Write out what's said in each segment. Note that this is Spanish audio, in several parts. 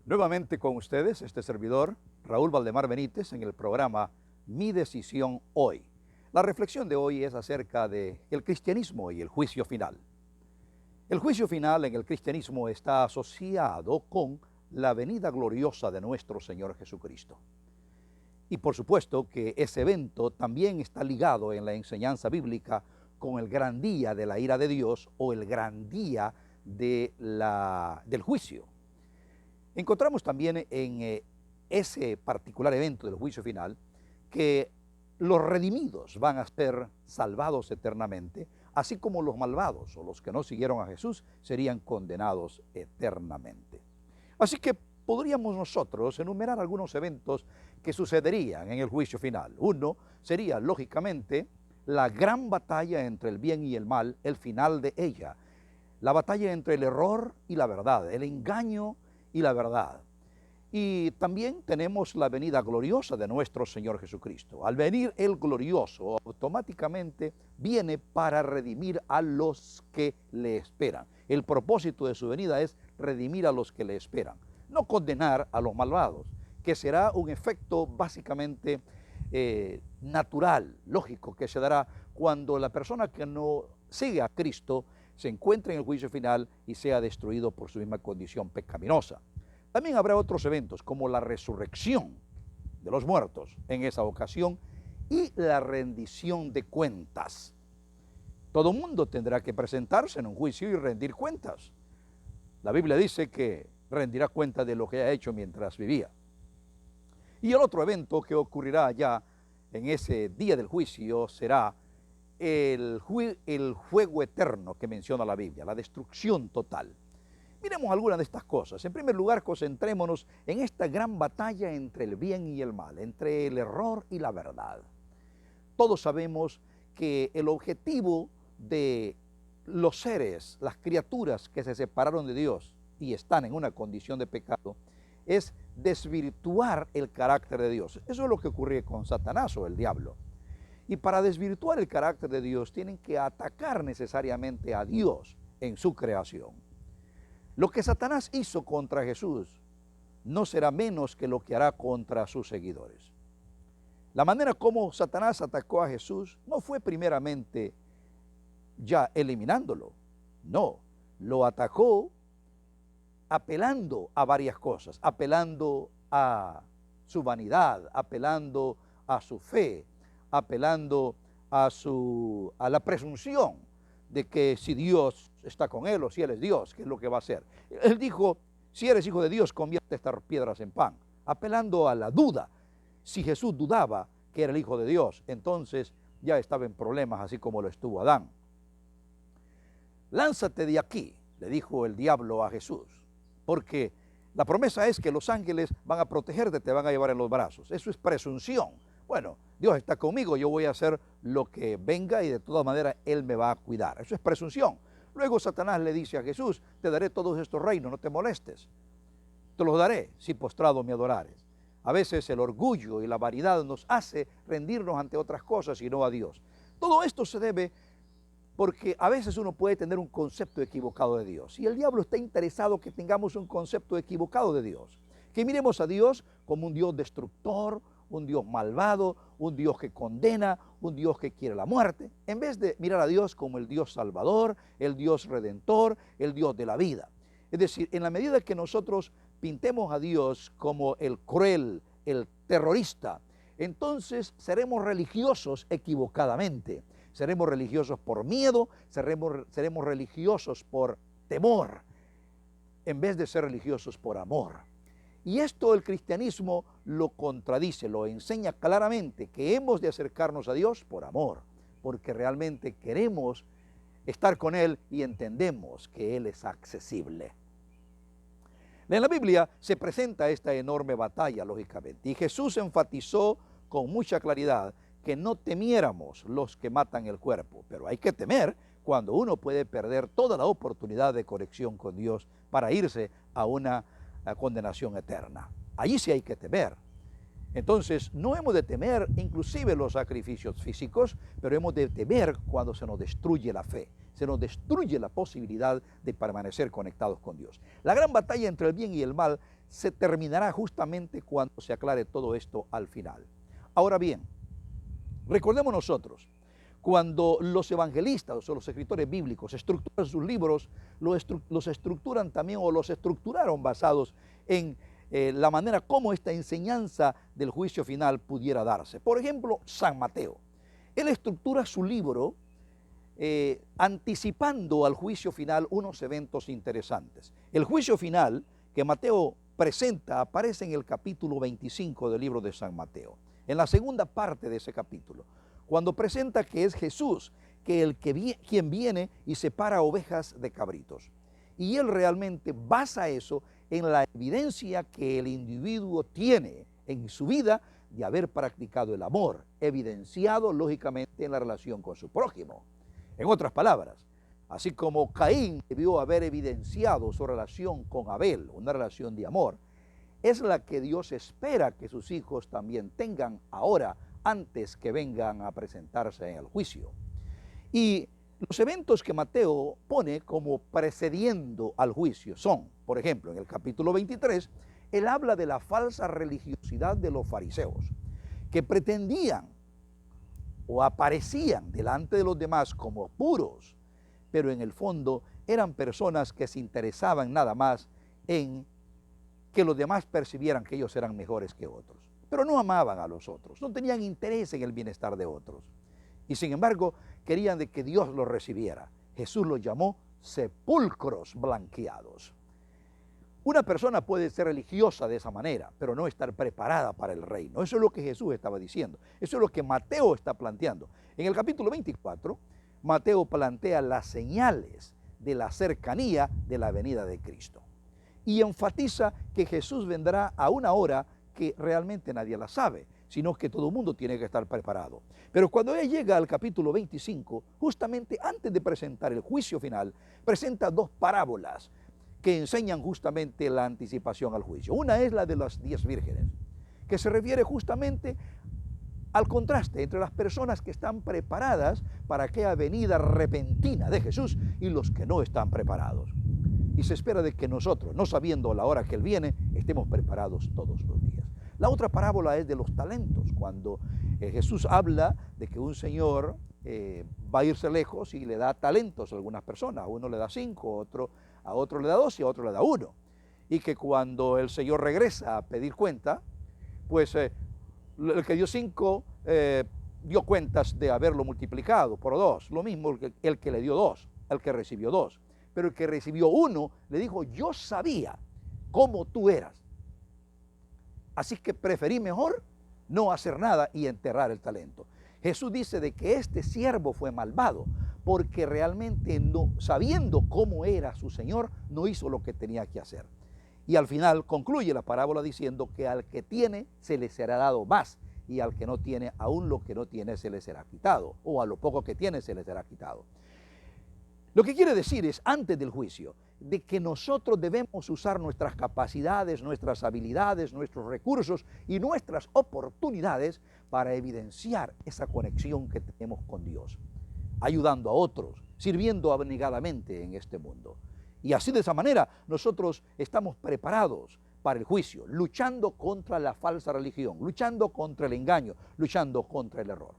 Nuevamente con ustedes, este servidor, Raúl Valdemar Benítez, en el programa Mi Decisión Hoy. La reflexión de hoy es acerca del cristianismo y el juicio final. El juicio final en el cristianismo está asociado con la venida gloriosa de nuestro Señor Jesucristo. Y por supuesto que ese evento también está ligado en la enseñanza bíblica con el gran día de la ira de Dios o el gran día del juicio. Encontramos también en ese particular evento del juicio final que los redimidos van a ser salvados eternamente, así como los malvados o los que no siguieron a Jesús serían condenados eternamente. Así que podríamos nosotros enumerar algunos eventos que sucederían en el juicio final. Uno sería, lógicamente, la gran batalla entre el bien y el mal, el final de ella. La batalla entre el error y la verdad, el engaño y la verdad. Y también tenemos la venida gloriosa de nuestro Señor Jesucristo. Al venir el glorioso, automáticamente viene para redimir a los que le esperan. El propósito de su venida es redimir a los que le esperan, no condenar a los malvados, que será un efecto básicamente natural, lógico, que se dará cuando la persona que no sigue a Cristo se encuentre en el juicio final y sea destruido por su misma condición pecaminosa. También habrá otros eventos como la resurrección de los muertos en esa ocasión y la rendición de cuentas. Todo mundo tendrá que presentarse en un juicio y rendir cuentas. La Biblia dice que rendirá cuenta de lo que ha hecho mientras vivía. Y el otro evento que ocurrirá ya en ese día del juicio será el fuego eterno que menciona la Biblia, la destrucción total. Miremos algunas de estas cosas. En primer lugar, concentrémonos en esta gran batalla entre el bien y el mal, entre el error y la verdad. Todos sabemos que el objetivo de los seres, las criaturas que se separaron de Dios y están en una condición de pecado, es desvirtuar el carácter de Dios. Eso es lo que ocurre con Satanás o el diablo. Y para desvirtuar el carácter de Dios tienen que atacar necesariamente a Dios en su creación. Lo que Satanás hizo contra Jesús no será menos que lo que hará contra sus seguidores. La manera como Satanás atacó a Jesús no fue primeramente ya eliminándolo, no, lo atacó apelando a varias cosas, apelando a su vanidad, apelando a su fe, apelando a la presunción de que si Dios está con él o si él es Dios, ¿qué es lo que va a hacer? Él dijo, si eres hijo de Dios, convierte estas piedras en pan, apelando a la duda. Si Jesús dudaba que era el hijo de Dios, entonces ya estaba en problemas, así como lo estuvo Adán. Lánzate de aquí, le dijo el diablo a Jesús, porque la promesa es que los ángeles van a protegerte, te van a llevar en los brazos. Eso es presunción. Bueno, Dios está conmigo, yo voy a hacer lo que venga y de todas maneras Él me va a cuidar. Eso es presunción. Luego Satanás le dice a Jesús, te daré todos estos reinos, no te molestes. Te los daré si postrado me adorares. A veces el orgullo y la vanidad nos hace rendirnos ante otras cosas y no a Dios. Todo esto se debe porque a veces uno puede tener un concepto equivocado de Dios. Y el diablo está interesado que tengamos un concepto equivocado de Dios. Que miremos a Dios como un Dios destructor, un Dios malvado, un Dios que condena, un Dios que quiere la muerte, en vez de mirar a Dios como el Dios salvador, el Dios redentor, el Dios de la vida. Es decir, en la medida que nosotros pintemos a Dios como el cruel, el terrorista, entonces seremos religiosos equivocadamente. Seremos religiosos por miedo, seremos religiosos por temor, en vez de ser religiosos por amor. Y esto el cristianismo lo contradice, lo enseña claramente, que hemos de acercarnos a Dios por amor, porque realmente queremos estar con Él y entendemos que Él es accesible. En la Biblia se presenta esta enorme batalla, lógicamente, y Jesús enfatizó con mucha claridad que no temiéramos los que matan el cuerpo, pero hay que temer cuando uno puede perder toda la oportunidad de conexión con Dios para irse a una condenación eterna. Allí sí hay que temer. Entonces, no hemos de temer inclusive los sacrificios físicos, pero hemos de temer cuando se nos destruye la fe, se nos destruye la posibilidad de permanecer conectados con Dios. La gran batalla entre el bien y el mal se terminará justamente cuando se aclare todo esto al final. Ahora bien, recordemos nosotros, cuando los evangelistas o los escritores bíblicos estructuran sus libros, los estructuran también o los estructuraron basados en la manera como esta enseñanza del juicio final pudiera darse. Por ejemplo, San Mateo. Él estructura su libro anticipando al juicio final unos eventos interesantes. El juicio final que Mateo presenta aparece en el capítulo 25 del libro de San Mateo, en la segunda parte de ese capítulo, cuando presenta que es Jesús quien viene y separa ovejas de cabritos. Y él realmente basa eso en la evidencia que el individuo tiene en su vida de haber practicado el amor, evidenciado lógicamente en la relación con su prójimo. En otras palabras, así como Caín debió haber evidenciado su relación con Abel, una relación de amor, es la que Dios espera que sus hijos también tengan ahora, antes que vengan a presentarse en el juicio. Y los eventos que Mateo pone como precediendo al juicio son, por ejemplo, en el capítulo 23, él habla de la falsa religiosidad de los fariseos, que pretendían o aparecían delante de los demás como puros, pero en el fondo eran personas que se interesaban nada más en que los demás percibieran que ellos eran mejores que otros. Pero no amaban a los otros, no tenían interés en el bienestar de otros. Y sin embargo, querían de que Dios los recibiera. Jesús los llamó sepulcros blanqueados. Una persona puede ser religiosa de esa manera, pero no estar preparada para el reino. Eso es lo que Jesús estaba diciendo. Eso es lo que Mateo está planteando. En el capítulo 24, Mateo plantea las señales de la cercanía de la venida de Cristo. Y enfatiza que Jesús vendrá a una hora que realmente nadie la sabe, sino que todo el mundo tiene que estar preparado. Pero cuando él llega al capítulo 25, justamente antes de presentar el juicio final, presenta dos parábolas que enseñan justamente la anticipación al juicio. Una es la de las 10 vírgenes, que se refiere justamente al contraste entre las personas que están preparadas para aquella venida repentina de Jesús y los que no están preparados. Y se espera de que nosotros, no sabiendo la hora que Él viene, estemos preparados todos los días. La otra parábola es de los talentos, cuando Jesús habla de que un señor va a irse lejos y le da talentos a algunas personas. A uno le da 5, a otro le da 2 y a otro le da 1. Y que cuando el señor regresa a pedir cuenta, pues el que dio 5 dio cuentas de haberlo multiplicado por 2. Lo mismo el que le dio 2, el que recibió 2. Pero el que recibió 1 le dijo, yo sabía cómo tú eras. Así que preferí mejor no hacer nada y enterrar el talento. Jesús dice de que este siervo fue malvado porque realmente no, sabiendo cómo era su Señor, no hizo lo que tenía que hacer. Y al final concluye la parábola diciendo que al que tiene se le será dado más y al que no tiene, aún lo que no tiene se le será quitado, o a lo poco que tiene se le será quitado. Lo que quiere decir es, antes del juicio, de que nosotros debemos usar nuestras capacidades, nuestras habilidades, nuestros recursos y nuestras oportunidades para evidenciar esa conexión que tenemos con Dios, ayudando a otros, sirviendo abnegadamente en este mundo. Y así de esa manera nosotros estamos preparados para el juicio, luchando contra la falsa religión, luchando contra el engaño, luchando contra el error.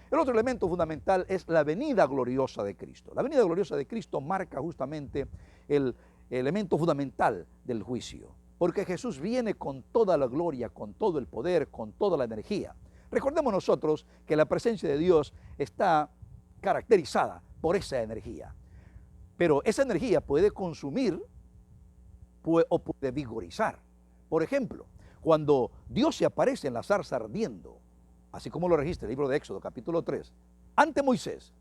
El otro elemento fundamental es la venida gloriosa de Cristo. La venida gloriosa de Cristo marca justamente el elemento fundamental del juicio, porque Jesús viene con toda la gloria, con todo el poder, con toda la energía. Recordemos nosotros que la presencia de Dios está caracterizada por esa energía, pero esa energía puede consumir o puede vigorizar. Por ejemplo, cuando Dios se aparece en la zarza ardiendo, así como lo registra el libro de Éxodo, capítulo 3, ante Moisés,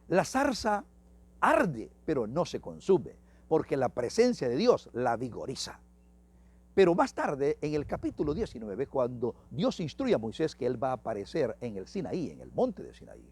la zarza arde, pero no se consume, porque la presencia de Dios la vigoriza. Pero más tarde, en el capítulo 19, cuando Dios instruye a Moisés que él va a aparecer en el Sinaí, en el monte de Sinaí,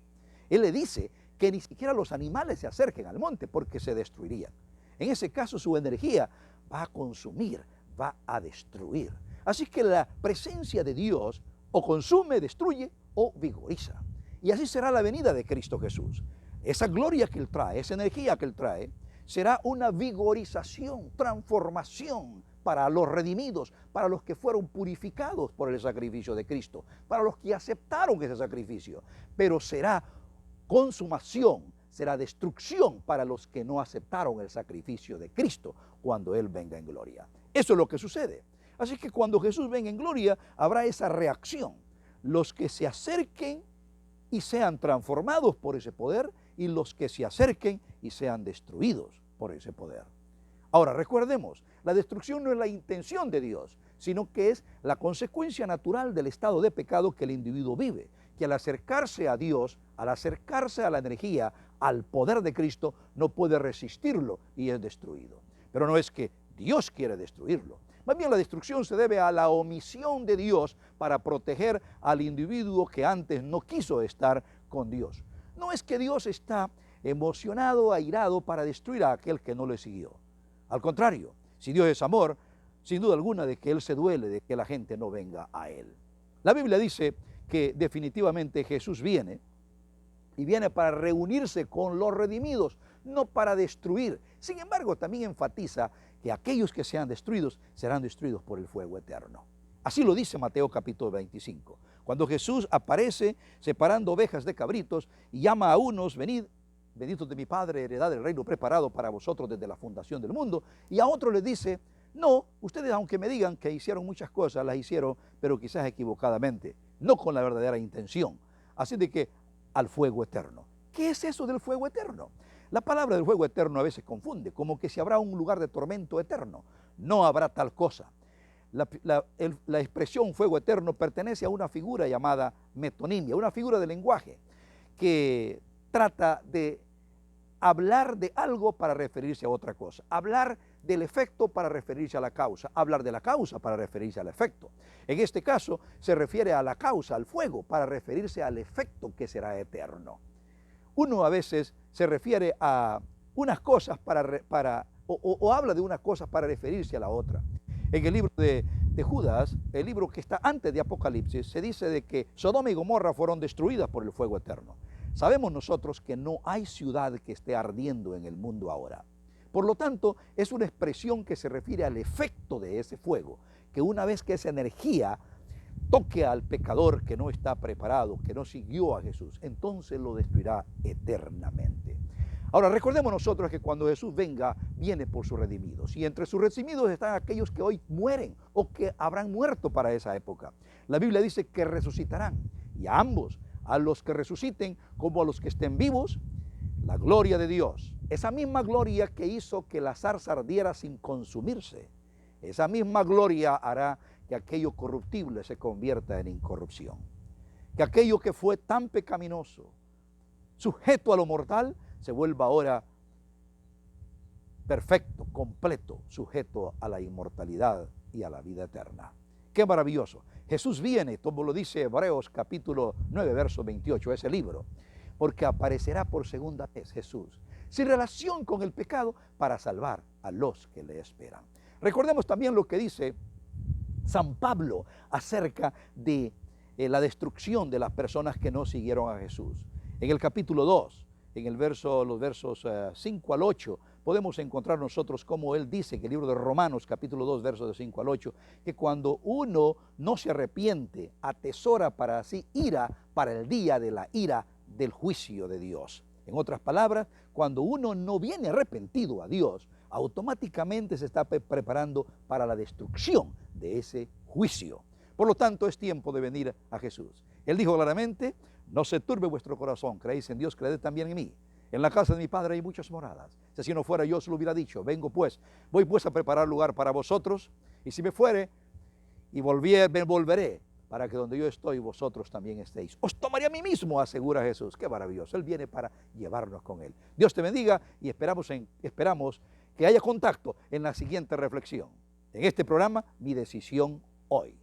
él le dice que ni siquiera los animales se acerquen al monte porque se destruirían. En ese caso, su energía va a consumir, va a destruir. Así que la presencia de Dios o consume, destruye o vigoriza. Y así será la venida de Cristo Jesús. Esa gloria que Él trae, esa energía que Él trae, será una vigorización, transformación para los redimidos, para los que fueron purificados por el sacrificio de Cristo, para los que aceptaron ese sacrificio. Pero será consumación, será destrucción para los que no aceptaron el sacrificio de Cristo cuando Él venga en gloria. Eso es lo que sucede. Así que cuando Jesús venga en gloria, habrá esa reacción. Los que se acerquen y sean transformados por ese poder, y los que se acerquen y sean destruidos por ese poder. Ahora, recordemos, la destrucción no es la intención de Dios, sino que es la consecuencia natural del estado de pecado que el individuo vive, que al acercarse a Dios, al acercarse a la energía, al poder de Cristo, no puede resistirlo y es destruido. Pero no es que Dios quiere destruirlo. Más bien la destrucción se debe a la omisión de Dios para proteger al individuo que antes no quiso estar con Dios. No es que Dios está emocionado, airado para destruir a aquel que no le siguió. Al contrario, si Dios es amor, sin duda alguna de que Él se duele de que la gente no venga a Él. La Biblia dice que definitivamente Jesús viene y viene para reunirse con los redimidos, no para destruir. Sin embargo, también enfatiza que aquellos que sean destruidos serán destruidos por el fuego eterno. Así lo dice Mateo capítulo 25. Cuando Jesús aparece separando ovejas de cabritos y llama a unos, venid, benditos de mi Padre, heredad del reino preparado para vosotros desde la fundación del mundo, y a otros les dice, no, ustedes aunque me digan que hicieron muchas cosas, las hicieron, pero quizás equivocadamente, no con la verdadera intención. Así de que al fuego eterno. ¿Qué es eso del fuego eterno? La palabra del fuego eterno a veces confunde, como que si habrá un lugar de tormento eterno. No habrá tal cosa. La expresión fuego eterno pertenece a una figura llamada metonimia, una figura de lenguaje que trata de hablar de algo para referirse a otra cosa, hablar del efecto para referirse a la causa, hablar de la causa para referirse al efecto. En este caso se refiere a la causa, al fuego, para referirse al efecto que será eterno. Uno a veces se refiere a unas cosas o habla de unas cosas para referirse a la otra. En el libro de Judas, el libro que está antes de Apocalipsis, se dice de que Sodoma y Gomorra fueron destruidas por el fuego eterno. Sabemos nosotros que no hay ciudad que esté ardiendo en el mundo ahora. Por lo tanto, es una expresión que se refiere al efecto de ese fuego, que una vez que esa energía toque al pecador que no está preparado, que no siguió a Jesús, entonces lo destruirá eternamente. Ahora, recordemos nosotros que cuando Jesús venga, viene por sus redimidos. Y entre sus redimidos están aquellos que hoy mueren o que habrán muerto para esa época. La Biblia dice que resucitarán. Y a ambos, a los que resuciten como a los que estén vivos, la gloria de Dios. Esa misma gloria que hizo que la zarza ardiera sin consumirse. Esa misma gloria hará que aquello corruptible se convierta en incorrupción. Que aquello que fue tan pecaminoso, sujeto a lo mortal, se vuelva ahora perfecto, completo, sujeto a la inmortalidad y a la vida eterna. ¡Qué maravilloso! Jesús viene, como lo dice Hebreos capítulo 9, verso 28, ese libro, porque aparecerá por segunda vez Jesús, sin relación con el pecado, para salvar a los que le esperan. Recordemos también lo que dice San Pablo acerca de la destrucción de las personas que no siguieron a Jesús. En el capítulo 2, en los versos 5 al 8, podemos encontrar nosotros como él dice, en el libro de Romanos, capítulo 2, versos de 5 al 8, que cuando uno no se arrepiente, atesora para sí ira para el día de la ira del juicio de Dios. En otras palabras, cuando uno no viene arrepentido a Dios, automáticamente se está preparando para la destrucción de ese juicio. Por lo tanto, es tiempo de venir a Jesús. Él dijo claramente, no se turbe vuestro corazón, creéis en Dios, creed también en mí. En la casa de mi Padre hay muchas moradas. Si así no fuera, yo os lo hubiera dicho, voy pues a preparar lugar para vosotros, y si me fuere, y me volveré, para que donde yo estoy, vosotros también estéis. Os tomaré a mí mismo, asegura Jesús. Qué maravilloso, Él viene para llevarnos con Él. Dios te bendiga y esperamos que haya contacto en la siguiente reflexión. En este programa, Mi Decisión Hoy.